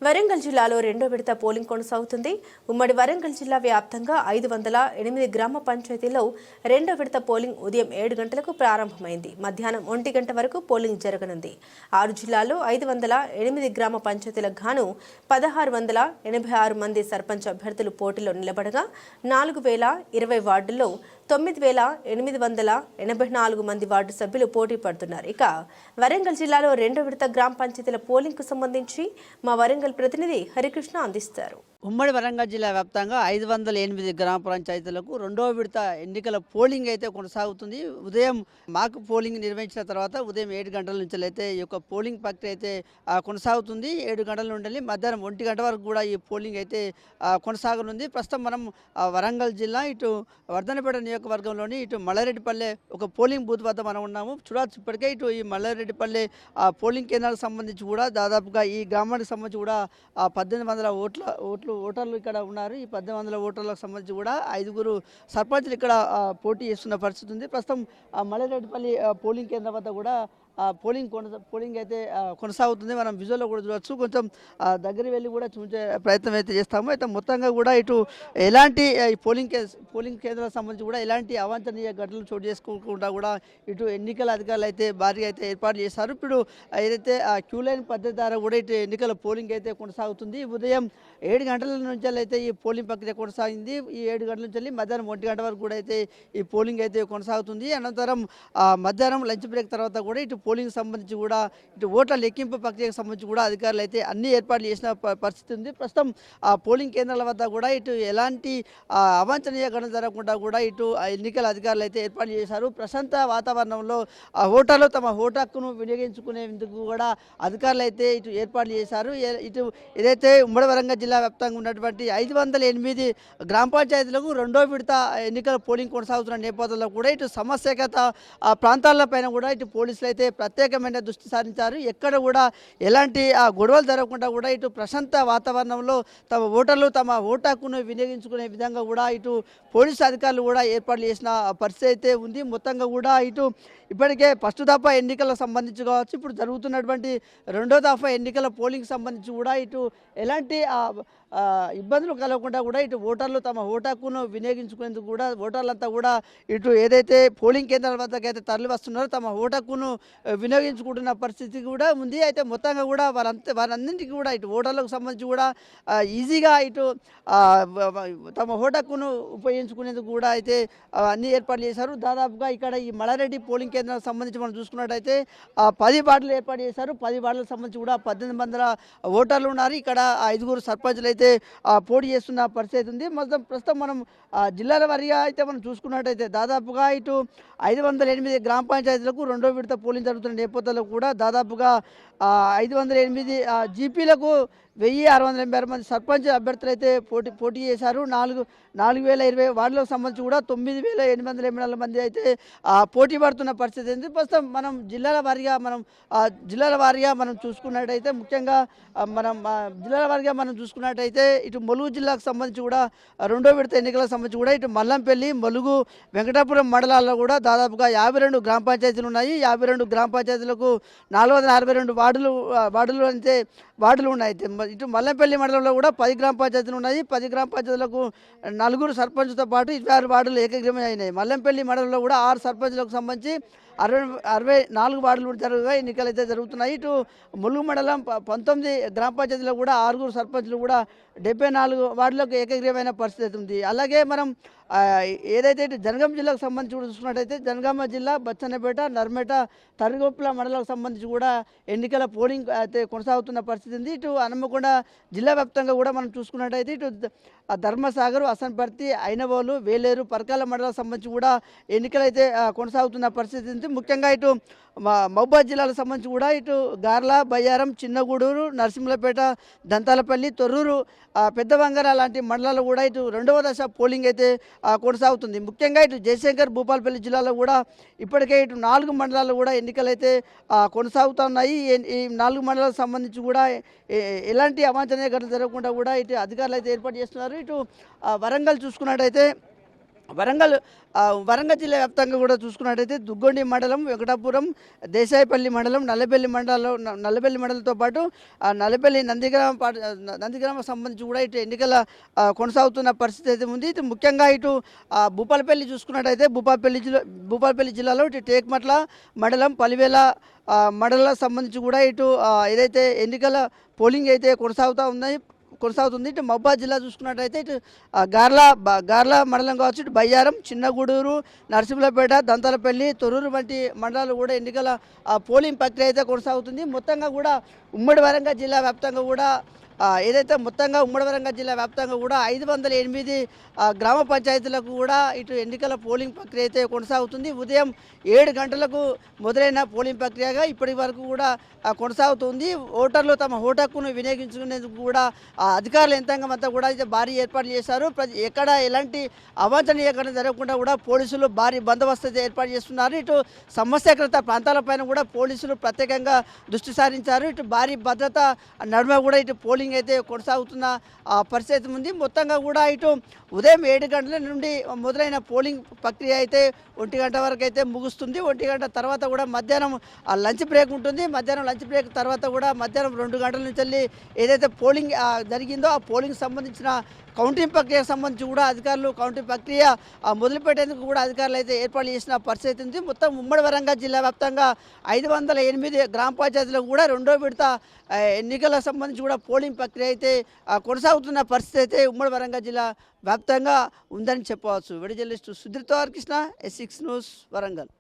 వరంగల్ జిల్లాలో రెండో విడత పోలింగ్ కొనసాగుతుంది. ఉమ్మడి వరంగల్ జిల్లా వ్యాప్తంగా 508 గ్రామ పంచాయతీల్లో రెండో విడత పోలింగ్ ఉదయం 7 గంటలకు ప్రారంభమైంది. మధ్యాహ్నం 1 గంట వరకు పోలింగ్ జరగనుంది. 6 జిల్లాల్లో 508 గ్రామ పంచాయతీలకు గాను 1686 మంది సర్పంచ్ అభ్యర్థులు పోటీలో నిలబడగా 4020 వార్డుల్లో 9884 మంది వార్డు సభ్యులు పోటీ పడుతున్నారు. ఇక వరంగల్ జిల్లాలో రెండో విడత గ్రామ పంచాయతీల పోలింగ్ కు సంబంధించి మా వరంగల్ ప్రతినిధి హరికృష్ణ అందిస్తారు. ఉమ్మడి వరంగల్ జిల్లా వ్యాప్తంగా 508 గ్రామ పంచాయతీలకు రెండవ విడత ఎన్నికల పోలింగ్ అయితే కొనసాగుతుంది. ఉదయం మాకు పోలింగ్ నిర్వహించిన తర్వాత ఉదయం 7 గంటల నుంచి అయితే ఈ యొక్క పోలింగ్ ప్రక్రియ అయితే కొనసాగుతుంది. 7 గంటల నుండి మధ్యాహ్నం 1 గంట వరకు కూడా ఈ పోలింగ్ అయితే కొనసాగనుంది. ప్రస్తుతం మనం వరంగల్ జిల్లా ఇటు వర్ధనపేట నియోజకవర్గంలోని ఇటు మల్లారెడ్డిపల్లె ఒక పోలింగ్ బూత్ వద్ద మనం ఉన్నాము. చూడవచ్చు ఇప్పటికే ఇటు ఈ మల్లారెడ్డిపల్లె పోలింగ్ కేంద్రాలకు సంబంధించి కూడా దాదాపుగా ఈ గ్రామానికి సంబంధించి కూడా 1800 ఓటర్లు ఇక్కడ ఉన్నారు. ఈ 1800 ఓటర్లకు సంబంధించి కూడా 5 సర్పంచ్లు ఇక్కడ పోటీ చేస్తున్న పరిస్థితి ఉంది. ప్రస్తుతం మల్లారెడ్డిపల్లి పోలింగ్ కేంద్రం వద్ద కూడా పోలింగ్ అయితే కొనసాగుతుంది. మనం విజువల్లో కూడా చూడవచ్చు. కొంచెం దగ్గర వెళ్ళి కూడా చూసే ప్రయత్నం అయితే చేస్తాము. అయితే మొత్తంగా కూడా ఇటు ఎలాంటి ఈ పోలింగ్ కేంద్రాలకు సంబంధించి కూడా ఎలాంటి అవాంఛనీయ ఘటనలు చోటు చేసుకోకుండా కూడా ఇటు ఎన్నికల అధికారులు అయితే భారీగా అయితే ఏర్పాటు చేశారు. ఇప్పుడు ఏదైతే క్యూ లైన్ పద్ధతి ద్వారా కూడా ఇటు ఎన్నికల పోలింగ్ అయితే కొనసాగుతుంది. ఉదయం 7 గంటల నుంచి అయితే ఈ పోలింగ్ ప్రక్రియ కొనసాగింది. ఈ 7 గంటల నుంచి మధ్యాహ్నం 1 గంట వరకు కూడా అయితే ఈ పోలింగ్ అయితే కొనసాగుతుంది. అనంతరం మధ్యాహ్నం లంచ్ బ్రేక్ తర్వాత కూడా ఇటు పోలింగ్ సంబంధించి కూడా ఇటు ఓట్ల లెక్కింపు ప్రక్రియకు సంబంధించి కూడా అధికారులు అయితే అన్ని ఏర్పాట్లు చేసిన పరిస్థితి ఉంది. ప్రస్తుతం పోలింగ్ కేంద్రాల వద్ద కూడా ఇటు ఎలాంటి అవాంఛనీయ ఘటన జరగకుండా కూడా ఇటు ఎన్నికల అధికారులు అయితే ఏర్పాటు చేశారు. ప్రశాంత వాతావరణంలో ఓటర్లు తమ ఓటు హక్కును వినియోగించుకునేందుకు కూడా అధికారులు అయితే ఇటు ఏర్పాట్లు చేశారు. ఇటు ఏదైతే ఉమ్మడి వరంగల్ జిల్లా వ్యాప్తంగా ఉన్నటువంటి 508 గ్రామ పంచాయతీలకు రెండో విడత ఎన్నికల పోలింగ్ కొనసాగుతున్న నేపథ్యంలో కూడా ఇటు సమస్యగత ప్రాంతాలపైన కూడా ఇటు పోలీసులు అయితే ప్రత్యేకమైన దృష్టి సారించారు. ఎక్కడ కూడా ఎలాంటి గొడవలు జరగకుండా కూడా ఇటు ప్రశాంత వాతావరణంలో తమ ఓటర్లు తమ ఓటు హక్కును వినియోగించుకునే విధంగా కూడా ఇటు పోలీసు అధికారులు కూడా ఏర్పాట్లు చేసిన పరిస్థితి అయితే ఉంది. మొత్తంగా కూడా ఇటు ఇప్పటికే ఫస్ట్ దఫా ఎన్నికలకు సంబంధించి కావచ్చు, ఇప్పుడు జరుగుతున్నటువంటి రెండో దఫా ఎన్నికల పోలింగ్ సంబంధించి కూడా ఇటు ఎలాంటి ఇబ్బందులు కలగకుండా కూడా ఇటు ఓటర్లు తమ ఓటు హక్కును వినియోగించుకునేందుకు కూడా ఓటర్లంతా కూడా ఇటు ఏదైతే పోలింగ్ కేంద్రాల వద్దకు అయితే తరలి వస్తున్నారో తమ ఓటు హక్కును వినియోగించుకుంటున్న పరిస్థితి కూడా ఉంది. అయితే మొత్తంగా కూడా వారందరికీ కూడా ఇటు ఓటర్లకు సంబంధించి కూడా ఈజీగా ఇటు తమ ఓటు హక్కును ఉపయోగించుకునేందుకు కూడా అయితే అన్ని ఏర్పాట్లు చేశారు. దాదాపుగా ఇక్కడ ఈ మల్లారెడ్డి పోలింగ్ కేంద్రాలకు సంబంధించి మనం చూసుకున్నట్టయితే 10 వార్డులు ఏర్పాటు చేశారు. 10 వార్డులకు సంబంధించి కూడా 1800 ఓటర్లు ఉన్నారు. ఇక్కడ 5 సర్పంచులు అయితే పోటీ చేస్తున్న పరిస్థితి ఉంది. ప్రస్తుతం మనం జిల్లాల వారీగా అయితే మనం చూసుకున్నట్టయితే దాదాపుగా ఇటు 508 గ్రామ పంచాయతీలకు రెండో విడత పోలింగ్ జరుగుతున్న నేపథ్యంలో కూడా దాదాపుగా 508 జీపీలకు 1686 మంది సర్పంచ్ అభ్యర్థులు అయితే పోటీ చేశారు. 4020 వార్డులకు సంబంధించి కూడా 9884 మంది అయితే పోటీ పడుతున్న పరిస్థితి ఉంది. ప్రస్తుతం మనం జిల్లాల వారీగా మనం చూసుకున్నట్టయితే ముఖ్యంగా మనం చూసుకున్నట్టయితే ఇటు ములుగు జిల్లాకు సంబంధించి కూడా రెండో విడత ఎన్నికలకు సంబంధించి కూడా ఇటు మల్లంపల్లి, ములుగు, వెంకటాపురం మండలాల్లో కూడా దాదాపుగా 52 గ్రామ పంచాయతీలు ఉన్నాయి. 52 గ్రామ పంచాయతీలకు 462 వార్డులు ఉన్నాయి. ఇటు మల్లంపల్లి మండలంలో కూడా 10 గ్రామ పంచాయతీలు ఉన్నాయి. 10 గ్రామ పంచాయతీలకు 4 సర్పంచ్తో పాటు 26 వార్డులు ఏకగ్రీవం అయినాయి. మల్లంపల్లి మండలంలో కూడా 6 సర్పంచ్లకు సంబంధించి 64 వార్డులు ఎన్నికలు అయితే జరుగుతున్నాయి. ఇటు ములుగు మండలం 19 గ్రామ పంచాయతీలో కూడా 6 సర్పంచ్లు కూడా 74 వార్డులకు ఏకగ్రీవమైన పరిస్థితి ఉంది. అలాగే మనం ఏదైతే ఇటు జనగామ జిల్లాకు సంబంధించి కూడా చూసుకున్నట్టయితే జనగామ జిల్లా బచ్చన్నపేట, నర్మేట, తరిగొప్పల మండలాలకు సంబంధించి కూడా ఎన్నికల పోలింగ్ అయితే కొనసాగుతున్న పరిస్థితి ఉంది. ఇటు హన్మకొండ జిల్లా వ్యాప్తంగా కూడా మనం చూసుకున్నట్టయితే ఇటు ధర్మసాగర్, అసన్పర్తి, ఐనవోలు, వేలేరు, పరకాల మండలాలకు సంబంధించి కూడా ఎన్నికలు అయితే కొనసాగుతున్న పరిస్థితి ఉంది. ముఖ్యంగా ఇటు మహబూబాద్ జిల్లాలకు సంబంధించి కూడా ఇటు గార్ల, బయ్యారం, చిన్నగూడూరు, నరసింహులపేట, దంతాలపల్లి, తొర్రూరు, పెద్ద వంగర లాంటి మండలాల్లో కూడా ఇటు రెండవ దశ పోలింగ్ అయితే కొనసాగుతుంది. ముఖ్యంగా ఇటు జయశంకర్, భూపాలపల్లి జిల్లాలో కూడా ఇప్పటికే ఇటు 4 మండలాల్లో కూడా ఎన్నికలు అయితే కొనసాగుతున్నాయి. ఈ 4 మండలాలకు సంబంధించి కూడా ఎలాంటి అవాంఛనీయ ఘటనలు జరగకుండా కూడా ఇటు అధికారులు అయితే ఏర్పాటు చేస్తున్నారు. ఇటు వరంగల్ చూసుకున్నట్టయితే వరంగల్ వరంగల్ జిల్లా వ్యాప్తంగా కూడా చూసుకున్నట్టయితే దుగ్గొండి మండలం, వెంకటాపురం, దేశాయపల్లి మండలం, నల్లబెల్లి మండలంతో పాటు నల్లబెల్లి నందిగ్రామ సంబంధించి కూడా ఇటు ఎన్నికల కొనసాగుతున్న పరిస్థితి అయితే ఉంది. ఇటు ముఖ్యంగా ఇటు భూపాలపల్లి చూసుకున్నట్టయితే భూపాలపల్లి జిల్లాలో ఇటు టేక్మట్ల మండలం, పలివేల మండలాలకు సంబంధించి కూడా ఇటు ఏదైతే ఎన్నికల పోలింగ్ అయితే కొనసాగుతుంది. ఇటు మహబాద్ జిల్లా చూసుకున్నట్టయితే ఇటు గార్ల మండలం కావచ్చు, ఇటు బయ్యారం, చిన్నగూడూరు, నరసింహులపేట, దంతాలపల్లి, తొర్రూరు వంటి మండలాలు కూడా ఎన్నికల పోలింగ్ ప్రక్రియ అయితే కొనసాగుతుంది. మొత్తంగా కూడా ఉమ్మడి వరంగల్ జిల్లా వ్యాప్తంగా కూడా ఏదైతే మొత్తంగా ఉమ్మడి వరంగల్ జిల్లా వ్యాప్తంగా కూడా 508 గ్రామ పంచాయతీలకు కూడా ఇటు ఎన్నికల పోలింగ్ ప్రక్రియ అయితే కొనసాగుతుంది. ఉదయం 7 గంటలకు మొదలైన పోలింగ్ ప్రక్రియగా ఇప్పటి వరకు కూడా కొనసాగుతుంది. ఓటర్లు తమ ఓటు హక్కును వినియోగించుకునేందుకు కూడా అధికారుల యంత్రాంగం అంతా కూడా అయితే భారీ ఏర్పాట్లు చేశారు. ఎక్కడ ఎలాంటి అవాంఛనీయ ఘటన జరగకుండా కూడా పోలీసులు భారీ బందోబస్తు అయితే ఏర్పాటు చేస్తున్నారు. ఇటు సమస్యాగ్రస్త ప్రాంతాలపైన కూడా పోలీసులు ప్రత్యేకంగా దృష్టి సారించారు. ఇటు భారీ భద్రత నడుమ కూడా ఇటు పోలింగ్ అయితే కొనసాగుతున్న పరిస్థితి ఉంది. మొత్తంగా కూడా ఇటు ఉదయం 7 గంటల నుండి మొదలైన పోలింగ్ ప్రక్రియ అయితే 1 గంట వరకు అయితే ముగుస్తుంది. 1 గంట తర్వాత కూడా మధ్యాహ్నం లంచ్ బ్రేక్ ఉంటుంది. మధ్యాహ్నం లంచ్ బ్రేక్ తర్వాత కూడా మధ్యాహ్నం 2 గంటల నుంచి వెళ్ళి ఏదైతే పోలింగ్ జరిగిందో ఆ పోలింగ్ సంబంధించిన కౌంటింగ్ ప్రక్రియకు సంబంధించి కూడా అధికారులు కౌంటింగ్ ప్రక్రియ మొదలుపెట్టేందుకు కూడా అధికారులు అయితే ఏర్పాటు చేసిన పరిస్థితి ఉంది. మొత్తం ఉమ్మడి వరంగల్ జిల్లా వ్యాప్తంగా 508 గ్రామ పంచాయతీలకు కూడా రెండో విడత ఎన్నికలకు సంబంధించి కూడా పోలింగ్ ప్రక్రియ అయితే కొనసాగుతున్న పరిస్థితి అయితే ఉమ్మడి వరంగల్ జిల్లా వ్యాప్తంగా ఉందని చెప్పవచ్చు. Video journalist Sudheer Krishna, S6 news, Warangal.